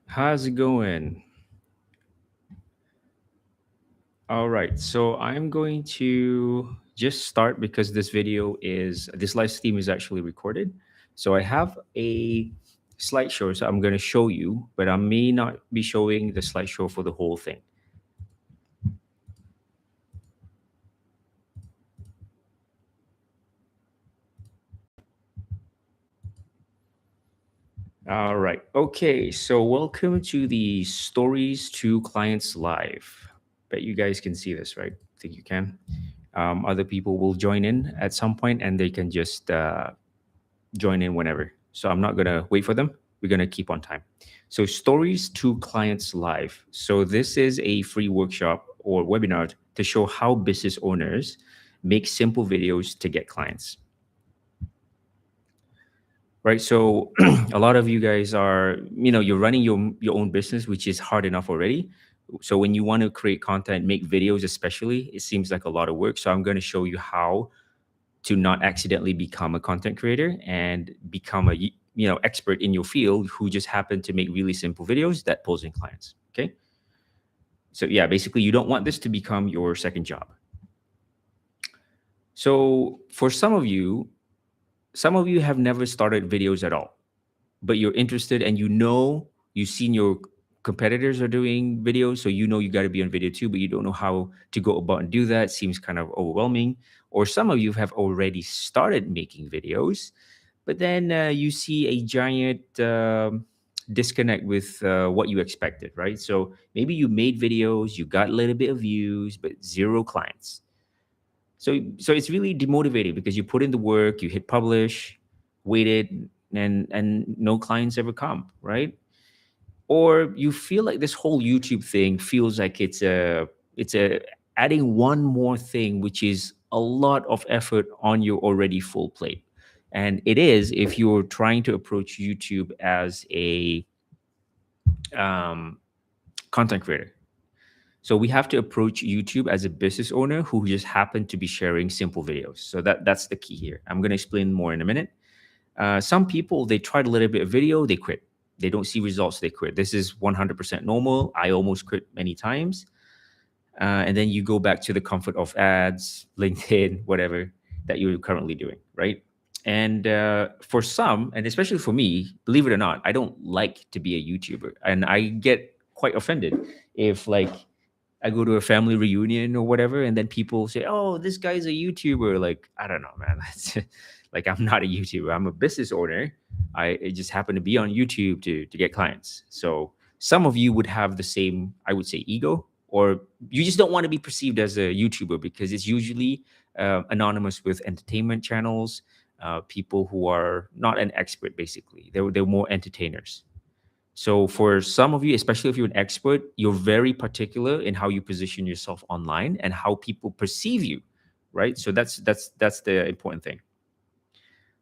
How's it going? All right, so I'm going to just start because this live stream is actually recorded. So I have a slideshow, so I'm going to show you, but I may not be showing the slideshow for the whole thing. All right, okay, so welcome to the Stories to Clients Live. Bet you guys can see this, right? I think you can. Other people will join in at some point and they can just join in whenever. So I'm not going to wait for them. We're going to keep on time. So, Stories to Clients Live. So, this is a free workshop or webinar to show how business owners make simple videos to get clients. Right. So, a lot of you guys are, you're running your own business, which is hard enough already. So, when you want to create content, make videos, especially, it seems like a lot of work. So, I'm going to show you how to not accidentally become a content creator and become a expert in your field who just happen to make really simple videos that pulls in clients. Okay, so yeah, basically you don't want this to become your second job. So for some of you have never started videos at all, but you're interested and you've seen your competitors are doing videos, so you got to be on video too, but you don't know how to go about and do that. Seems kind of overwhelming. Or some of you have already started making videos, but then you see a giant disconnect with what you expected, right? So maybe you made videos, you got a little bit of views, but zero clients. So it's really demotivating because you put in the work, you hit publish, waited, and no clients ever come, right? Or you feel like this whole YouTube thing feels like it's a adding one more thing, which is a lot of effort on your already full plate. And it is if you're trying to approach YouTube as a um, content creator. So we have to approach YouTube as a business owner who just happened to be sharing simple videos. So that's the key here. I'm going to explain more in a minute. Some people, they tried a little bit of video, they quit. They don't see results, they quit. This is 100% normal. I almost quit many times. And then you go back to the comfort of ads, LinkedIn, whatever that you're currently doing, right? And for some, and especially for me, believe it or not, I don't like to be a YouTuber. And I get quite offended if, like, I go to a family reunion or whatever, and then people say, "Oh, this guy's a YouTuber." Like, I don't know, man. Like, I'm not a YouTuber. I'm a business owner. I just happen to be on YouTube to get clients. So some of you would have the same, I would say, ego, or you just don't want to be perceived as a YouTuber because it's usually anonymous with entertainment channels, people who are not an expert. Basically, they're more entertainers. So for some of you, especially if you're an expert, you're very particular in how you position yourself online and how people perceive you, right? So that's the important thing.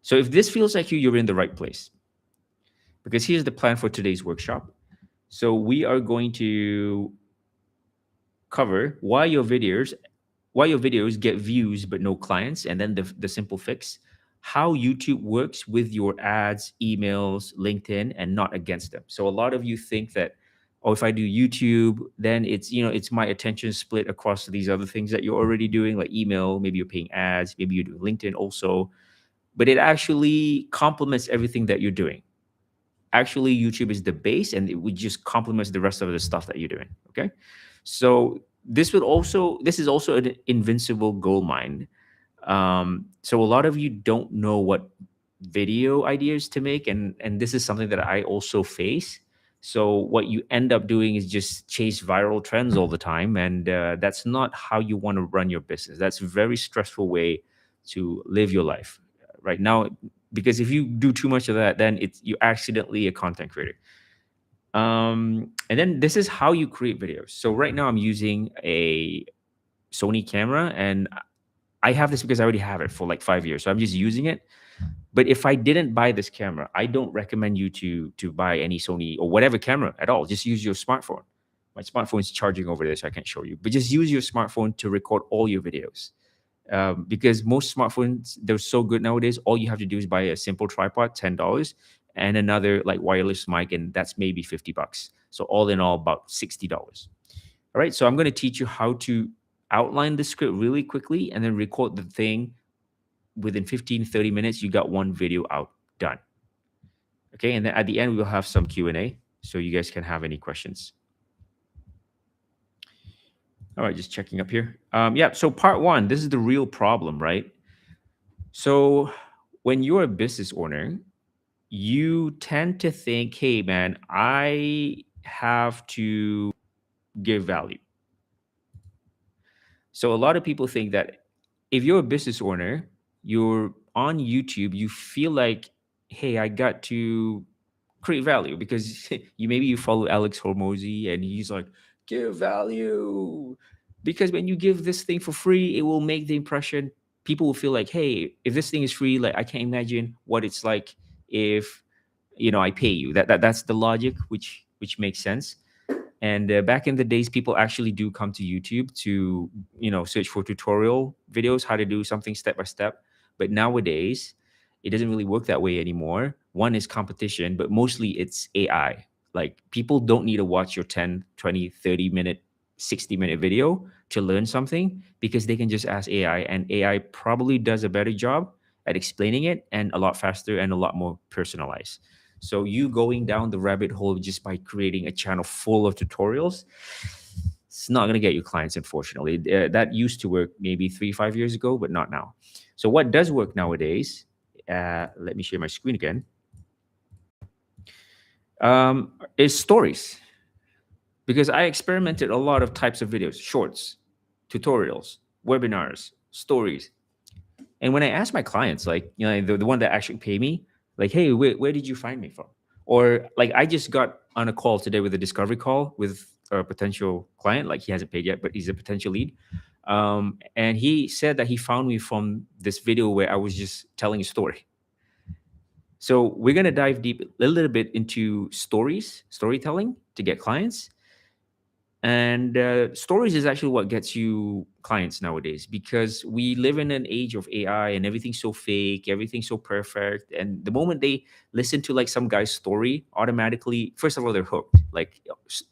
So if this feels like you're in the right place. Because here's the plan for today's workshop. So we are going to cover why your videos get views but no clients, and then the simple fix, how YouTube works with your ads, emails, LinkedIn, and not against them. So a lot of you think that, oh, if I do YouTube, then it's my attention split across these other things that you're already doing, like email, maybe you're paying ads, maybe you do LinkedIn also, but it actually complements everything that you're doing. Actually, YouTube is the base and it would just complements the rest of the stuff that you're doing. Okay. So this is also an invincible gold mine. So a lot of you don't know what video ideas to make, and this is something that I also face. So what you end up doing is just chase viral trends all the time, and that's not how you want to run your business. That's a very stressful way to live your life right now, because if you do too much of that, then it's you accidentally a content creator. And then this is how you create videos. So right now I'm using a Sony camera, and I have this because I already have it for like 5 years. So I'm just using it. But if I didn't buy this camera, I don't recommend you to buy any Sony or whatever camera at all. Just use your smartphone. My smartphone is charging over there, so I can't show you. But just use your smartphone to record all your videos. Because most smartphones, they're so good nowadays. All you have to do is buy a simple tripod, $10, and another like wireless mic, and that's maybe $50. So all in all, about $60. All right. So I'm going to teach you how to outline the script really quickly and then record the thing within 15-30 minutes. You got one video out, done. Okay. And then at the end, we will have some Q&A so you guys can have any questions. All right. Just checking up here. Yeah. So part one, this is the real problem, right? So when you're a business owner, you tend to think, hey, man, I have to give value. So a lot of people think that if you're a business owner, you're on YouTube, you feel like, hey, I got to create value because you follow Alex Hormozy and he's like, give value. Because when you give this thing for free, it will make the impression people will feel like, hey, if this thing is free, like I can't imagine what it's like if I pay you. That's the logic, which makes sense. And back in the days, people actually do come to YouTube to, search for tutorial videos, how to do something step by step. But nowadays, it doesn't really work that way anymore. One is competition, but mostly it's AI. Like people don't need to watch your 10, 20, 30-minute, 60-minute video to learn something because they can just ask AI, and AI probably does a better job at explaining it and a lot faster and a lot more personalized. So you going down the rabbit hole just by creating a channel full of tutorials, it's not going to get you clients, unfortunately. That used to work maybe 3-5 years ago, but not now. So what does work nowadays? Let me share my screen again. Is stories, because I experimented a lot of types of videos: shorts, tutorials, webinars, stories. And when I ask my clients, like, the one that actually pay me, like, hey, where did you find me from? Or like, I just got on a call today with a discovery call with a potential client. Like, he hasn't paid yet, but he's a potential lead. And he said that he found me from this video where I was just telling a story. So we're going to dive deep a little bit into storytelling to get clients. And stories is actually what gets you clients nowadays, because we live in an age of AI and everything's so fake, everything's so perfect. And the moment they listen to like some guy's story, automatically, first of all, they're hooked. Like,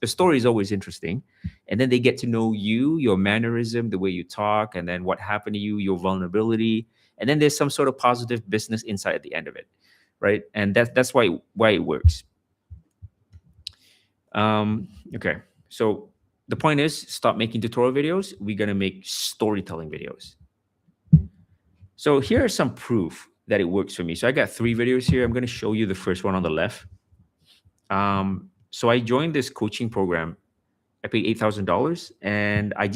a story is always interesting. And then they get to know you, your mannerism, the way you talk, and then what happened to you, your vulnerability. And then there's some sort of positive business insight at the end of it. Right. And that's why it works. Okay. So the point is, stop making tutorial videos. We're going to make storytelling videos. So here are some proof that it works for me. So I got 3 videos here. I'm going to show you the first one on the left. So I joined this coaching program. I paid $8,000, and I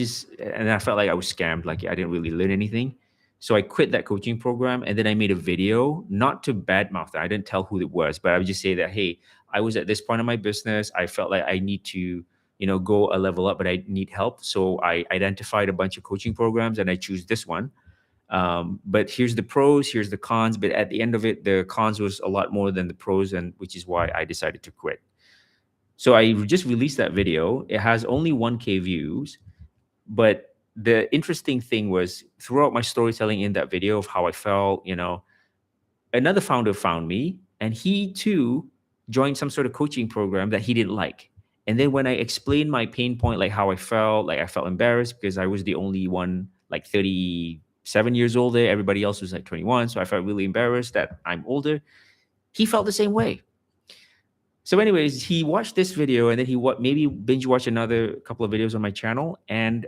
felt like I was scammed. Like, I didn't really learn anything. So I quit that coaching program, and then I made a video, not to badmouth that. I didn't tell who it was, but I would just say that, hey, I was at this point in my business. I felt like I need to, go a level up, but I need help. So I identified a bunch of coaching programs, and I choose this one. But here's the pros, here's the cons. But at the end of it, the cons was a lot more than the pros, and which is why I decided to quit. So I just released that video. It has only 1K views, but the interesting thing was, throughout my storytelling in that video of how I felt, another founder found me, and he too joined some sort of coaching program that he didn't like. And then when I explained my pain point, like how I felt, like I felt embarrassed because I was the only one like 37 years old there. Everybody else was like 21. So I felt really embarrassed that I'm older. He felt the same way. So anyways, he watched this video, and then he maybe binge watched another couple of videos on my channel. And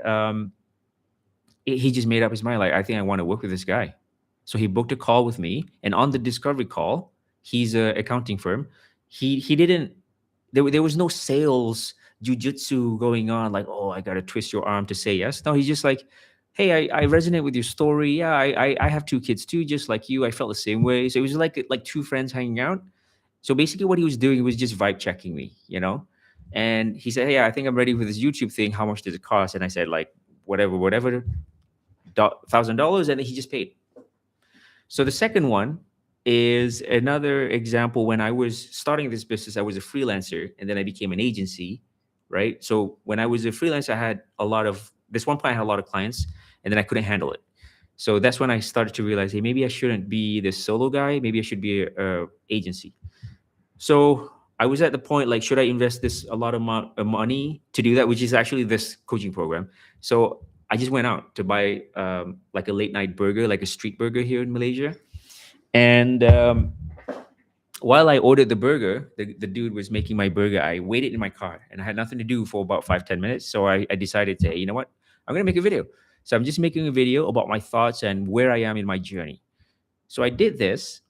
he just made up his mind, like, I think I want to work with this guy. So he booked a call with me, and on the discovery call, he's an accounting firm. He didn't. There was no sales jujitsu going on, like, oh, I gotta twist your arm to say yes. No, he's just like, hey, I resonate with your story. Yeah, I have 2 kids too, just like you. I felt the same way. So it was like 2 friends hanging out. So basically, what he was doing was just vibe checking me, And he said, hey, I think I'm ready for this YouTube thing. How much does it cost? And I said, like, whatever, $1,000, and he just paid. So the second one is another example. When I was starting this business, I was a freelancer, and then I became an agency, right? So when I was a freelancer, I had this one point, I had a lot of clients, and then I couldn't handle it. So that's when I started to realize, hey, maybe I shouldn't be this solo guy. Maybe I should be a agency. So I was at the point like, should I invest this a lot of money to do that, which is actually this coaching program. So I just went out to buy like a late night burger, like a street burger here in Malaysia. And while I ordered the burger, the dude was making my burger. I waited in my car and I had nothing to do for about 5-10 minutes. So I decided to, hey, you know what? I'm going to make a video. So I'm just making a video about my thoughts and where I am in my journey. So I did this,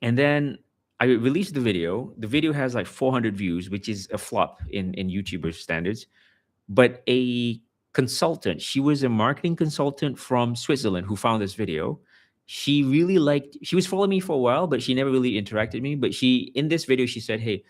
and then I released the video. The video has like 400 views, which is a flop in YouTuber standards. But a consultant, she was a marketing consultant from Switzerland who found this video. She was following me for a while, but she never really interacted with me. But in this video, she said, hey,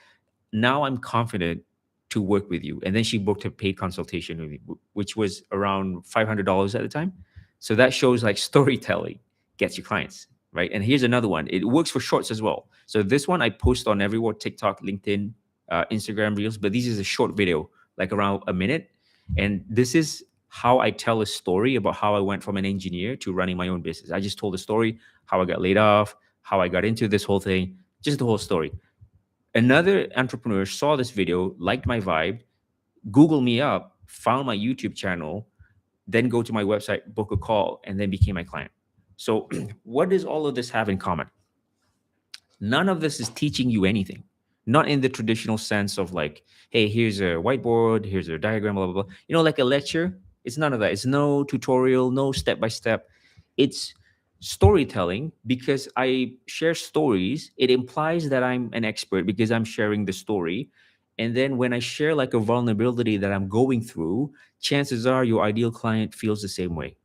now I'm confident to work with you. And then she booked a paid consultation with me, which was around $500 at the time. So that shows like storytelling gets you clients, right? And here's another one. It works for shorts as well. So this one I post on everywhere: TikTok, LinkedIn, Instagram Reels. But this is a short video, like around a minute. And this is how I tell a story about how I went from an engineer to running my own business. I just told a story, how I got laid off, how I got into this whole thing, just the whole story. Another entrepreneur saw this video, liked my vibe, Googled me up, found my YouTube channel, then go to my website, book a call, and then became my client. So, what does all of this have in common? None of this is teaching you anything. Not in the traditional sense of like, hey, here's a whiteboard, here's a diagram, blah, blah, blah. Like a lecture. It's none of that. It's no tutorial, no step by step. It's storytelling. Because I share stories, it implies that I'm an expert because I'm sharing the story. And then when I share like a vulnerability that I'm going through, chances are your ideal client feels the same way.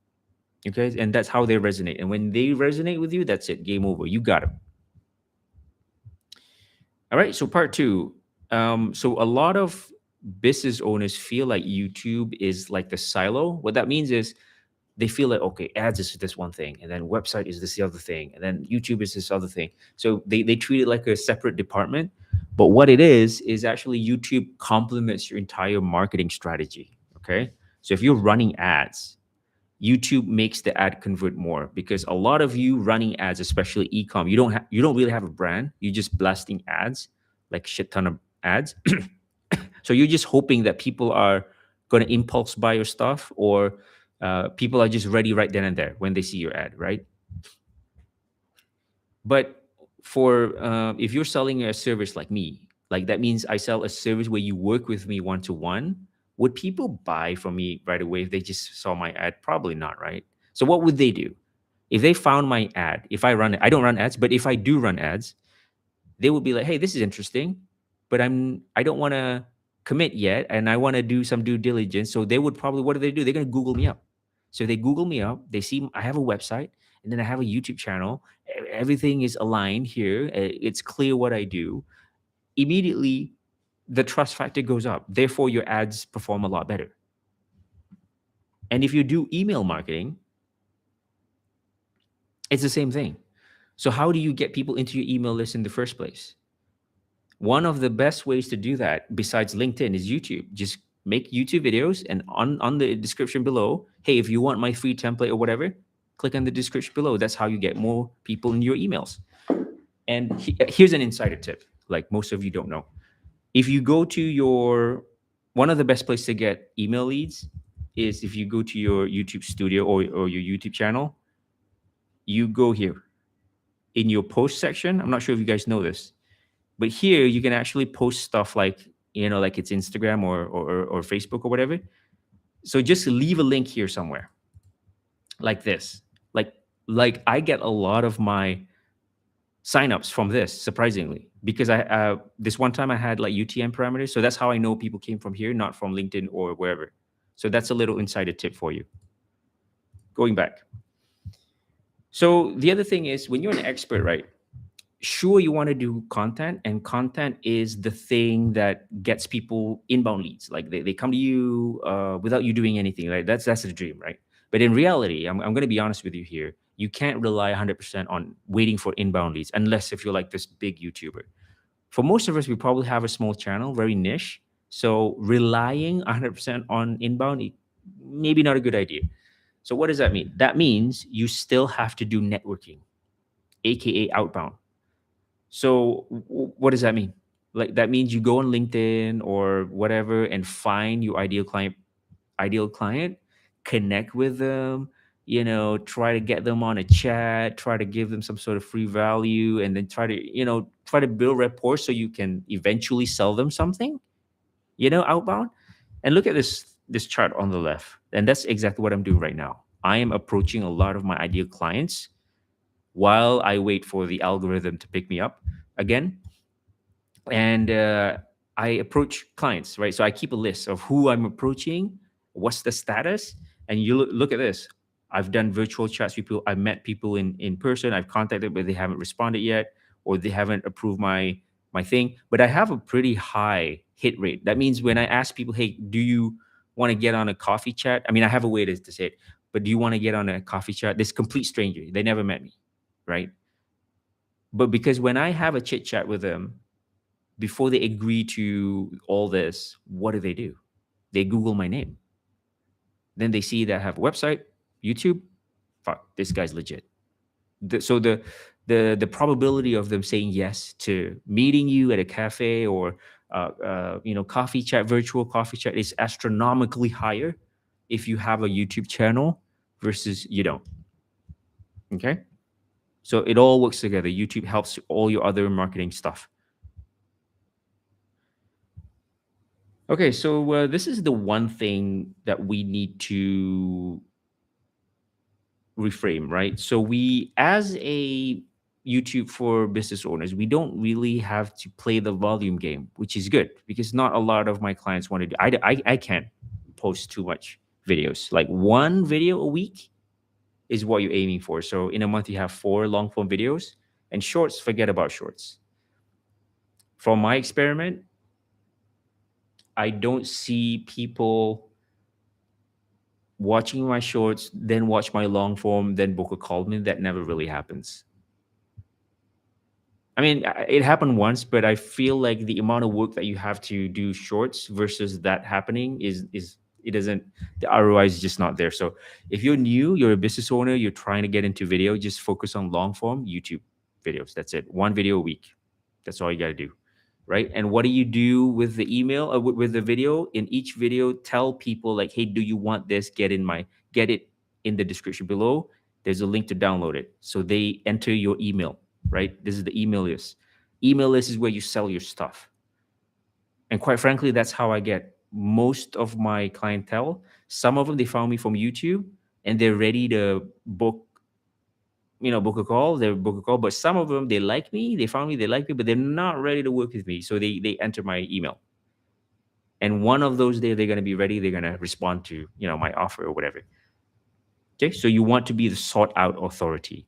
Okay. And that's how they resonate. And when they resonate with you, that's it. Game over. You got it. All right, so part two. So a lot of business owners feel like YouTube is like the silo. What that means is they feel like, okay, ads is this one thing, and then website is this other thing, and then YouTube is this other thing. So they treat it like a separate department. But what it is actually YouTube complements your entire marketing strategy. Okay, so if you're running ads, YouTube makes the ad convert more, because a lot of you running ads, especially e-com, you don't really have a brand. You're just blasting ads, like shit ton of ads. So you're just hoping that people are going to impulse buy your stuff, or people are just ready right then and there when they see your ad, right? But for if you're selling a service like me, like that means I sell a service where you work with me one to one. Would people buy from me right away if they just saw my ad? Probably not, right? So what would they do if they found my ad? If I run it, I don't run ads, but if I do run ads, they would be like, "Hey, this is interesting, but I don't want to commit yet, and I want to do some due diligence." So they would probably, what do they do? They're going to Google me up. So they Google me up. They see I have a website, and then I have a YouTube channel. Everything is aligned here. It's clear what I do. Immediately, the trust factor goes up. Therefore, your ads perform a lot better. And if you do email marketing, it's the same thing. So how do you get people into your email list in the first place? One of the best ways to do that, besides LinkedIn, is YouTube. Just make YouTube videos, and on the description below, hey, if you want my free template or whatever, click on the description below. That's how you get more people in your emails. And here's an insider tip, like most of you don't know. If you go to one of the best places to get email leads is if you go to your YouTube studio, or your YouTube channel. You go here in your post section. I'm not sure if you guys know this, but here you can actually post stuff like, like it's Instagram or Facebook or whatever. So just leave a link here somewhere, like this. Like I get a lot of my signups from this, surprisingly, because I this one time I had like UTM parameters. So that's how I know people came from here, not from LinkedIn or wherever. So that's a little insider tip for you. Going back. So the other thing is, when you're an expert, right? Sure, you want to do content, and content is the thing that gets people inbound leads. Like they come to you without you doing anything, right? That's the dream, right? But in reality, I'm going to be honest with you here. You can't rely 100% on waiting for inbound leads, unless if you're like this big YouTuber. For most of us, we probably have a small channel, very niche. So relying 100% on inbound, maybe not a good idea. So what does that mean? That means you still have to do networking, aka outbound. So what does that mean? Like that means you go on LinkedIn or whatever and find your ideal client, connect with them, try to get them on a chat, try to give them some sort of free value, and then try to build rapport so you can eventually sell them something, outbound. And look at this chart on the left. And that's exactly what I'm doing right now. I am approaching a lot of my ideal clients while I wait for the algorithm to pick me up again. And I approach clients, right? So I keep a list of who I'm approaching, what's the status, and you look at this. I've done virtual chats with people. I've met people in person. I've contacted, but they haven't responded yet, or they haven't approved my thing. But I have a pretty high hit rate. That means when I ask people, "Hey, do you want to get on a coffee chat?" I mean, I have a way to say it, but do you want to get on a coffee chat? This complete stranger, they never met me, right? But because when I have a chit chat with them, before they agree to all this, what do? They Google my name. Then they see that I have a website, YouTube. Fuck, this guy's legit. So the probability of them saying yes to meeting you at a cafe or coffee chat, virtual coffee chat, is astronomically higher if you have a YouTube channel versus you don't. Okay, so it all works together. YouTube helps all your other marketing stuff. Okay, so this is the one thing that we need to reframe, right? So we, as a YouTube for business owners, we don't really have to play the volume game, which is good because not a lot of my clients want to do. I can't post too much videos. Like one video a week is what you're aiming for. So in a month, you have 4 long form videos, and shorts, forget about shorts. From my experiment, I don't see people watching my shorts, then watch my long form, then book a call with me. That never really happens. I mean, it happened once, but I feel like the amount of work that you have to do shorts versus that happening is it doesn't, the ROI is just not there. So if you're new, you're a business owner, you're trying to get into video, just focus on long form YouTube videos. That's it. One video a week. That's all you got to do. Right. And what do you do with the email, with the video? In each video, tell people like, hey, do you want this? Get it in the description below. There's a link to download it. So they enter your email, right? This is the email list. Email list is where you sell your stuff. And quite frankly, that's how I get most of my clientele. Some of them, they found me from YouTube and they're ready to book a call. They book a call, but some of them, they like me, they found me, they like me, but they're not ready to work with me. So they enter my email. And one of those days they're going to be ready. They're going to respond to, my offer or whatever. Okay. So you want to be the sought out authority.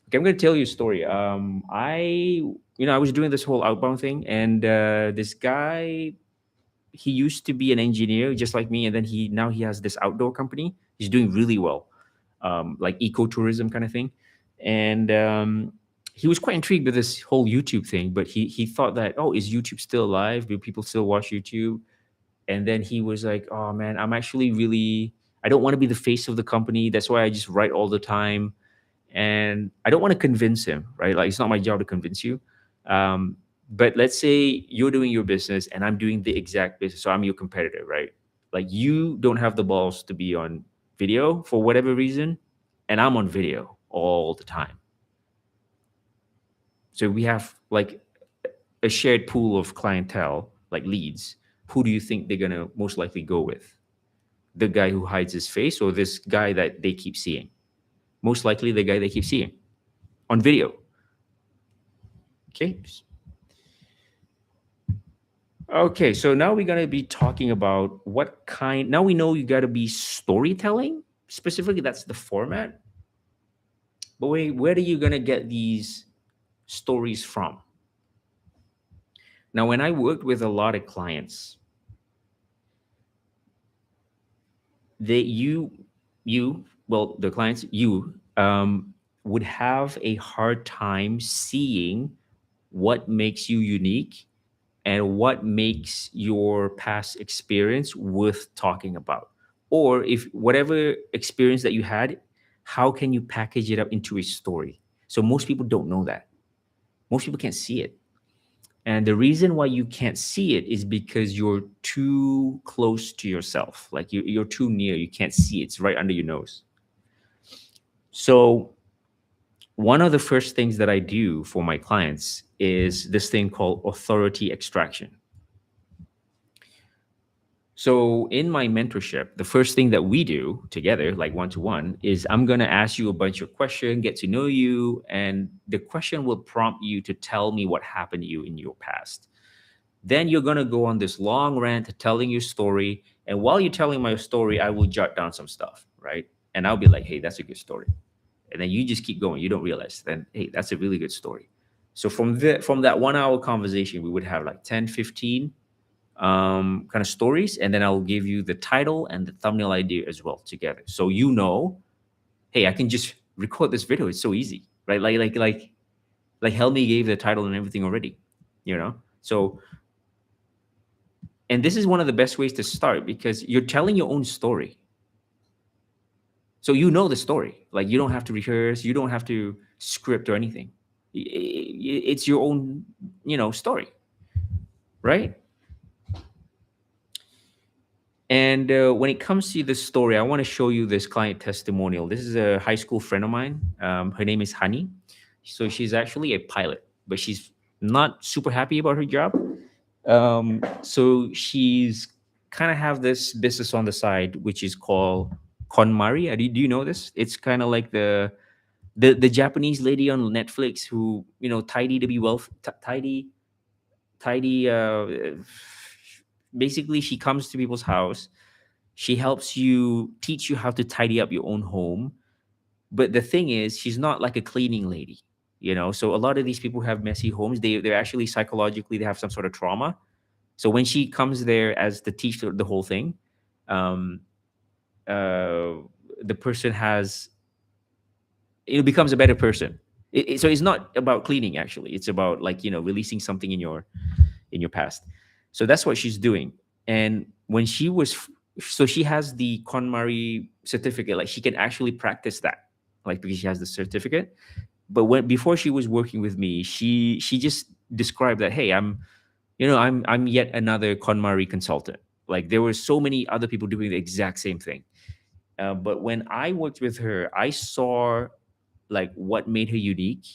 Okay. I'm going to tell you a story. I was doing this whole outbound thing, and this guy, he used to be an engineer just like me. And then now he has this outdoor company. He's doing really well. Like ecotourism kind of thing. And he was quite intrigued with this whole YouTube thing, but he thought that, oh, is YouTube still alive? Do people still watch YouTube? And then he was like, oh man, I don't want to be the face of the company. That's why I just write all the time. And I don't want to convince him, right? Like, it's not my job to convince you. Um, but let's say you're doing your business and I'm doing the exact business. So I'm your competitor, right? Like, you don't have the balls to be on video for whatever reason, and I'm on video all the time. So we have like a shared pool of clientele, like leads. Who do you think they're gonna most likely go with? The guy who hides his face, or this guy that they keep seeing? Most likely the guy they keep seeing on video. Okay. Okay, so now we're gonna be talking about what kind. Now we know you gotta be storytelling. Specifically, that's the format. But where are you gonna get these stories from? Now, when I worked with a lot of clients, they you well, the clients, would have a hard time seeing what makes you unique and what makes your past experience worth talking about. Or if whatever experience that you had, how can you package it up into a story? So most people don't know that. Most people can't see it. And the reason why you can't see it is because you're too close to yourself. Like you're too near. You can't see it. It's right under your nose. So, one of the first things that I do for my clients is this thing called authority extraction. So in my mentorship, the first thing that we do together, like one to one, is I'm going to ask you a bunch of questions, get to know you, and the question will prompt you to tell me what happened to you in your past. Then you're going to go on this long rant telling your story. And while you're telling my story, I will jot down some stuff, right? And I'll be like, hey, that's a good story. And then you just keep going. You don't realize then, hey, that's a really good story. So from that 1 hour conversation, we would have like 10, 15 kind of stories, and then I'll give you the title and the thumbnail idea as well together. So hey, I can just record this video. It's so easy, right? Like Helmi gave the title and everything already, you know. So, and this is one of the best ways to start because you're telling your own story. So you know the story. Like you don't have to rehearse, you don't have to script or anything. It's your own, story, right? And when it comes to this story, I want to show you this client testimonial. This is a high school friend of mine. Her name is Honey. So she's actually a pilot, but she's not super happy about her job. So she's kind of have this business on the side, which is called KonMari. Do you know this? It's kind of like the Japanese lady on Netflix who tidy to be wealth tidy. Basically, she comes to people's house. She helps you teach you how to tidy up your own home. But the thing is, she's not like a cleaning lady. So a lot of these people who have messy homes. They're actually psychologically they have some sort of trauma. So when she comes there as to teach the whole thing, um, uh, the person has becomes a better person. So it's not about cleaning actually. It's about like releasing something in your past. So that's what she's doing. And when so she has the KonMari certificate, like she can actually practice that, like because she has the certificate. But before she was working with me, she just described that, hey, I'm yet another KonMari consultant. Like there were so many other people doing the exact same thing. But when I worked with her, I saw like what made her unique.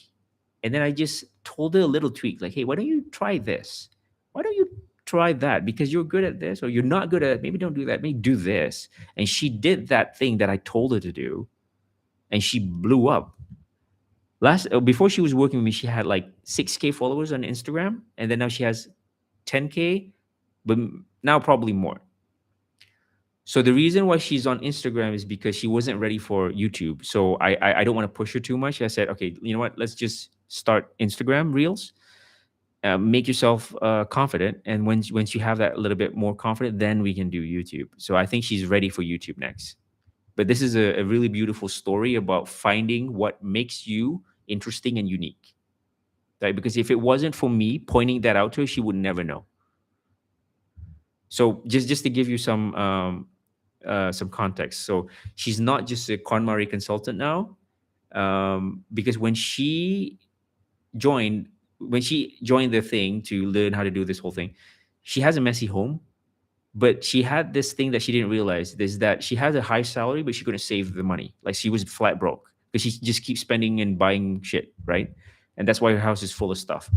And then I just told her a little tweak, like, hey, why don't you try this? Why don't you try that? Because you're good at this, or you're not good at, maybe don't do that, maybe do this. And she did that thing that I told her to do, and she blew up. Before she was working with me, she had like 6K followers on Instagram, and then now she has 10K, but now probably more. So the reason why she's on Instagram is because she wasn't ready for YouTube. So I don't want to push her too much. I said, okay, you know what? Let's just start Instagram Reels. Make yourself confident, and once you have that a little bit more confident, then we can do YouTube. So I think she's ready for YouTube next. But this is a really beautiful story about finding what makes you interesting and unique, right? Because if it wasn't for me pointing that out to her, she would never know. So just to give you some context. So she's not just a KonMari consultant now, because joined when she joined the thing to learn how to do this whole thing, she has a messy home, but she had this thing that she didn't realize is that she has a high salary, but she couldn't save the money. Like she was flat broke because she just keeps spending and buying shit, right? And that's why her house is full of stuff.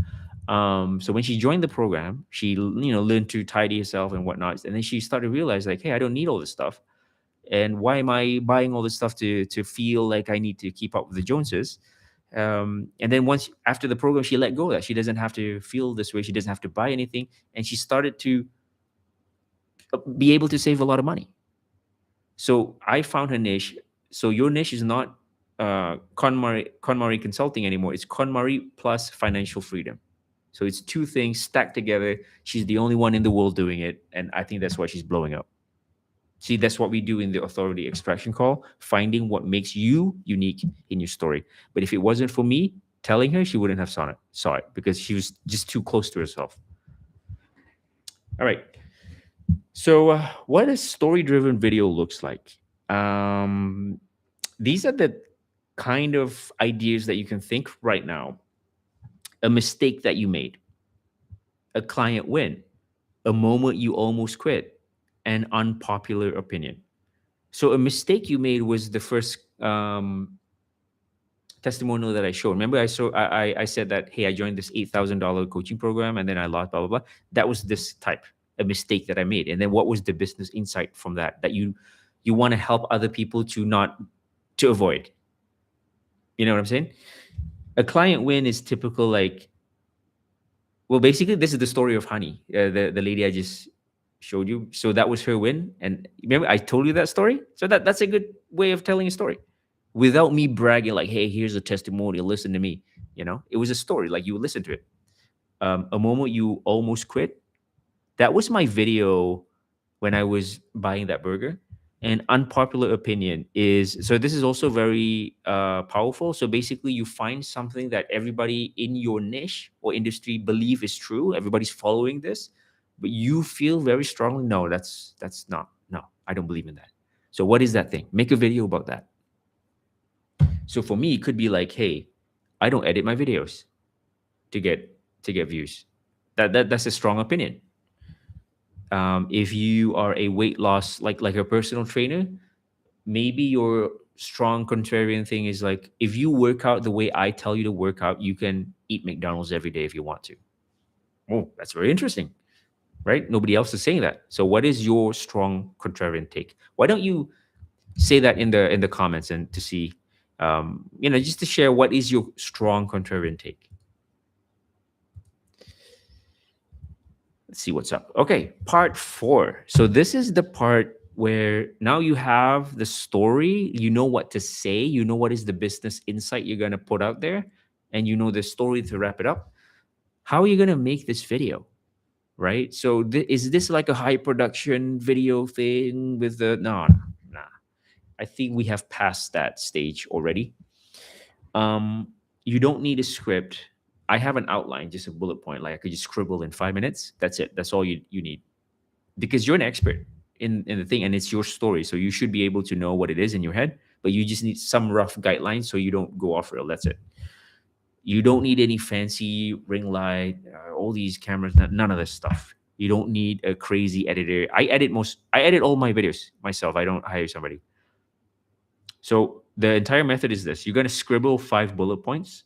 So when she joined the program, she learned to tidy herself and whatnot, and then she started to realize like, hey, I don't need all this stuff, and why am I buying all this stuff to feel like I need to keep up with the Joneses? And then once after the program, she let go of that. She doesn't have to feel this way. She doesn't have to buy anything, and she started to be able to save a lot of money. So I found her niche. So your niche is not KonMari consulting anymore. It's KonMari plus financial freedom. So it's two things stacked together. She's the only one in the world doing it, and I think that's why she's blowing up. See, that's what we do in the authority extraction call, finding what makes you unique in your story. But if it wasn't for me telling her, she wouldn't have saw it because she was just too close to herself. All right. So, what a story-driven video looks like. These are the kind of ideas that you can think right now. a mistake that you made, a client win, a moment you almost quit, an unpopular opinion. So a mistake you made was the first testimonial that I showed. Remember, I said that, hey, I joined this $8,000 coaching program and then I lost blah blah blah. That was this type, a mistake that I made. And then what was the business insight from that you want to help other people to not to avoid? You know what I'm saying? A client win is typical, like, well, basically this is the story of Honey, the lady I just showed you. So that was her win, and remember I told you that story. So that's a good way of telling a story without me bragging like, hey, here's a testimonial, listen to me. It was a story, like you would listen to it. A moment you almost quit, that was my video when I was buying that burger. An unpopular opinion is, so this is also very powerful. So basically, you find something that everybody in your niche or industry believe is true. Everybody's following this, but you feel very strongly, no, that's not. No, I don't believe in that. So what is that thing? Make a video about that. So for me, it could be like, hey, I don't edit my videos to get views. That's a strong opinion. If you are a weight loss, like a personal trainer, maybe your strong contrarian thing is like, if you work out the way I tell you to work out, you can eat McDonald's every day if you want to. Oh, that's very interesting, right? Nobody else is saying that. So what is your strong contrarian take? Why don't you say that in the comments, and to see, just to share what is your strong contrarian take. Let's see what's up. Okay, part 4. So this is the part where now you have the story, you know what to say, you know what is the business insight you're going to put out there, and you know the story to wrap it up. How are you going to make this video? Right? So is this like a high production video thing with the no, nah. I think we have passed that stage already. You don't need a script. I have an outline, just a bullet point. Like I could just scribble in 5 minutes. That's it. That's all you need, because you're an expert in the thing, and it's your story. So you should be able to know what it is in your head, but you just need some rough guidelines so you don't go off rail. That's it. You don't need any fancy ring light, all these cameras, none of this stuff. You don't need a crazy editor. I edit all my videos myself. I don't hire somebody. So the entire method is this. You're going to scribble 5 bullet points.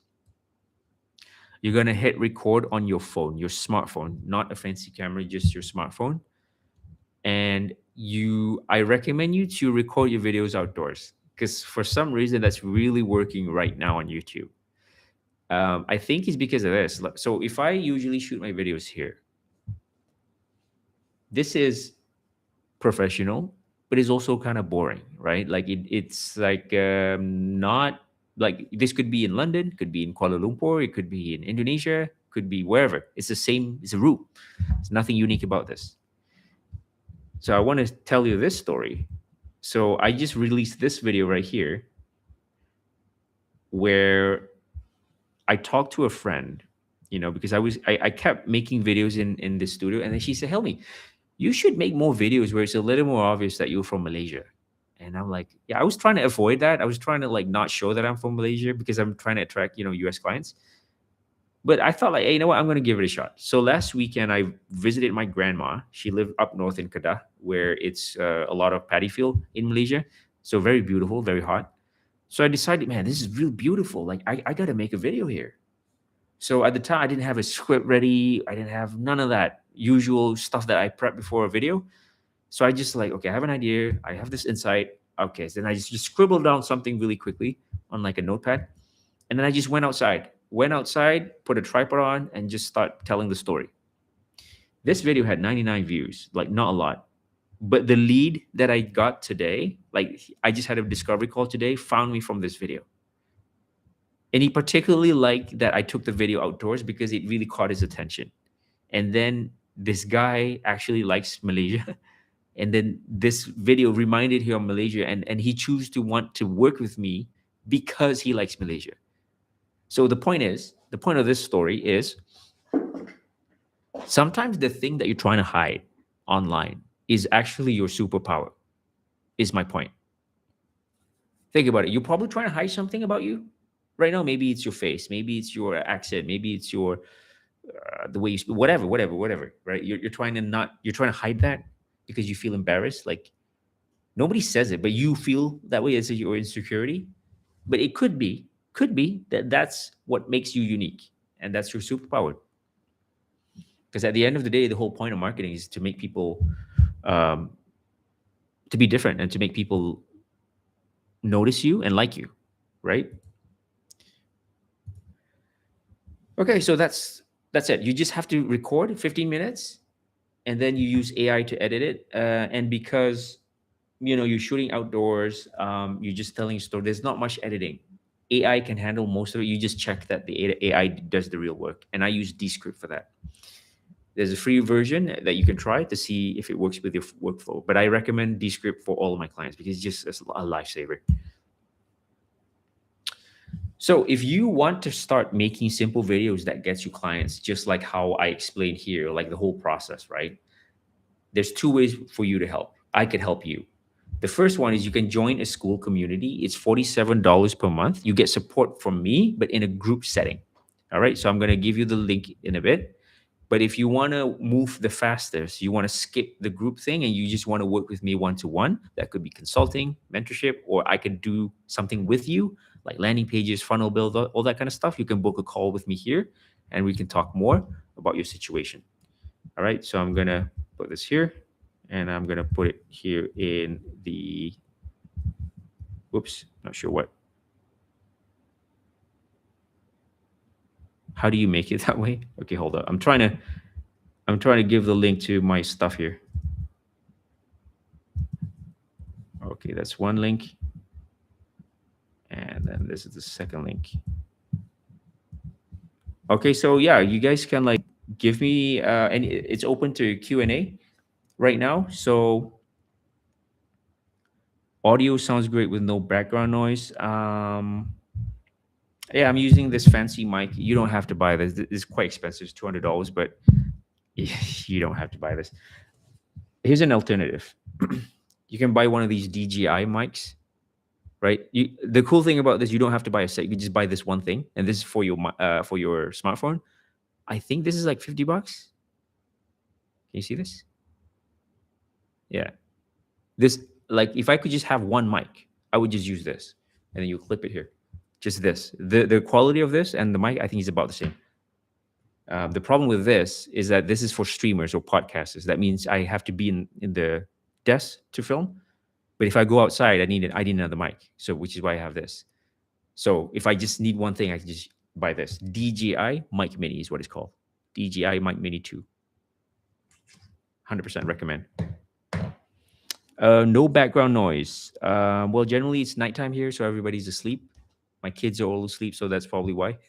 You're going to hit record on your phone, your smartphone, not a fancy camera, just your smartphone. And I recommend you to record your videos outdoors, because for some reason that's really working right now on YouTube. I think it's because of this. So if I usually shoot my videos here, this is professional, but it's also kind of boring, right? Like it's like not like, this could be in London, could be in Kuala Lumpur, it could be in Indonesia, could be wherever. It's the same. It's a route. There's nothing unique about this. So I want to tell you this story. So I just released this video right here where I talked to a friend, because I kept making videos in the studio, and then she said, "Help me, you should make more videos where it's a little more obvious that you're from Malaysia." And I'm like, yeah, I was trying to avoid that. I was trying to like not show that I'm from Malaysia because I'm trying to attract, US clients. But I thought like, hey, you know what? I'm going to give it a shot. So last weekend, I visited my grandma. She lived up north in Kedah, where it's a lot of paddy field in Malaysia. So very beautiful, very hot. So I decided, man, this is real beautiful. Like I got to make a video here. So at the time, I didn't have a script ready. I didn't have none of that usual stuff that I prep before a video. So I just like, okay, I have an idea. I have this insight. Okay, so then I just scribbled down something really quickly on like a notepad. And then I just went outside, put a tripod on, and just start telling the story. This video had 99 views, like not a lot. But the lead that I got today, like I just had a discovery call today, found me from this video. And he particularly liked that I took the video outdoors because it really caught his attention. And then this guy actually likes Malaysia. And then this video reminded him of Malaysia, and he chose to want to work with me because he likes Malaysia. So the point of this story is, sometimes the thing that you're trying to hide online is actually your superpower, is my point. Think about it. You're probably trying to hide something about you. Right now, maybe it's your face, maybe it's your accent, maybe it's your the way you speak, whatever, whatever. Right? You're trying to not, you're trying to hide that because you feel embarrassed. Like nobody says it, but you feel that way as your insecurity. But it could be that that's what makes you unique, and that's your superpower. Because at the end of the day, the whole point of marketing is to make people um, to be different and to make people notice you and like you, right? Okay, so that's it. You just have to record 15 minutes, and then you use AI to edit it. And because you're shooting outdoors, you're just telling a story. There's not much editing. AI can handle most of it. You just check that the AI does the real work, and I use Descript for that. There's a free version that you can try to see if it works with your workflow. But I recommend Descript for all of my clients because it's just a lifesaver. So if you want to start making simple videos that gets you clients, just like how I explained here, like the whole process, right? There's two ways for you to help. I could help you. The first one is you can join a school community. It's $47 per month. You get support from me, but in a group setting. All right. So I'm going to give you the link in a bit. But if you want to move the fastest, you want to skip the group thing and you just want to work with me one to one, that could be consulting, mentorship, or I could do something with you, like landing pages, funnel build, all that kind of stuff. You can book a call with me here and we can talk more about your situation. All right. So I'm going to put this here and I'm going to put it here in the, whoops, not sure what. How do you make it that way? Okay, hold up. I'm trying to give the link to my stuff here. Okay, that's one link. And then this is the second link. Okay, so yeah, you guys can like give me and it's open to Q&A right now. So audio sounds great with no background noise. Yeah, I'm using this fancy mic. You don't have to buy this. It's quite expensive. It's $200, but you don't have to buy this. Here's an alternative. You can buy one of these DJI mics, right? The cool thing about this, you don't have to buy a set. You can just buy this one thing, and this is for your smartphone. I think this is like $50. Can you see this? Yeah. This, like, if I could just have one mic, I would just use this, and then you clip it here. Just this. The quality of this and the mic, I think, is about the same. The problem with this is that this is for streamers or podcasters. That means I have to be in the desk to film. But if I go outside, I need another mic. So which is why I have this. So if I just need one thing, I can just buy this. DJI Mic Mini is what it's called. DJI Mic Mini 2. 100% recommend. No background noise. Well, generally it's nighttime here, so everybody's asleep. My kids are all asleep, so that's probably why.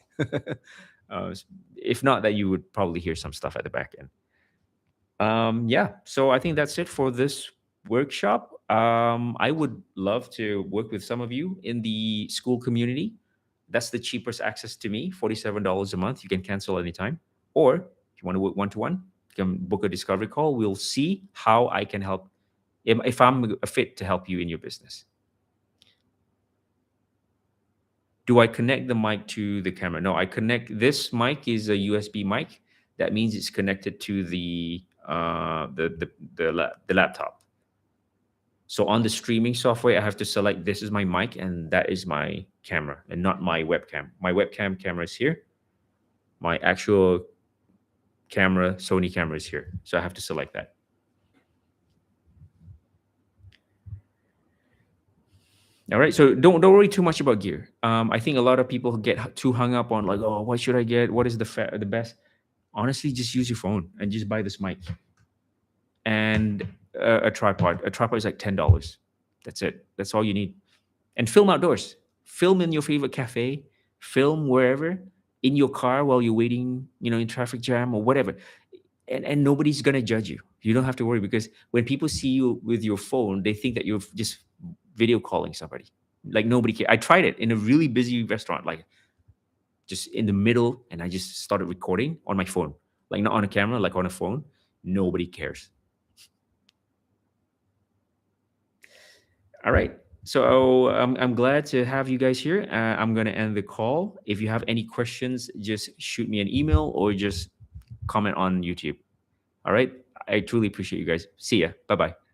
uh, if not, that you would probably hear some stuff at the back end. Yeah, so I think that's it for this workshop. I would love to work with some of you in the school community. That's the cheapest access to me, $47 a month. You can cancel anytime. Or if you want to work one to one, you can book a discovery call. We'll see how I can help, if I'm a fit to help you in your business. Do I connect the mic to the camera? No, I connect, this mic is a USB mic. That means it's connected to the laptop. So on the streaming software, I have to select this is my mic and that is my camera and not my webcam. My webcam camera is here. My actual camera, Sony camera is here. So I have to select that. All right. So don't worry too much about gear. I think a lot of people get too hung up on like, oh, what should I get? What is the best? Honestly, just use your phone and just buy this mic and a tripod. A tripod is like $10. That's it. That's all you need. And film outdoors. Film in your favorite cafe. Film wherever, in your car while you're waiting, in traffic jam or whatever. And nobody's gonna judge you. You don't have to worry because when people see you with your phone, they think that you're just video calling somebody. Like nobody cares. I tried it in a really busy restaurant, like just in the middle, and I just started recording on my phone, like not on a camera, like on a phone. Nobody cares. All right. So I'm glad to have you guys here. I'm gonna end the call. If you have any questions, just shoot me an email or just comment on YouTube. All right. I truly appreciate you guys. See ya. Bye bye.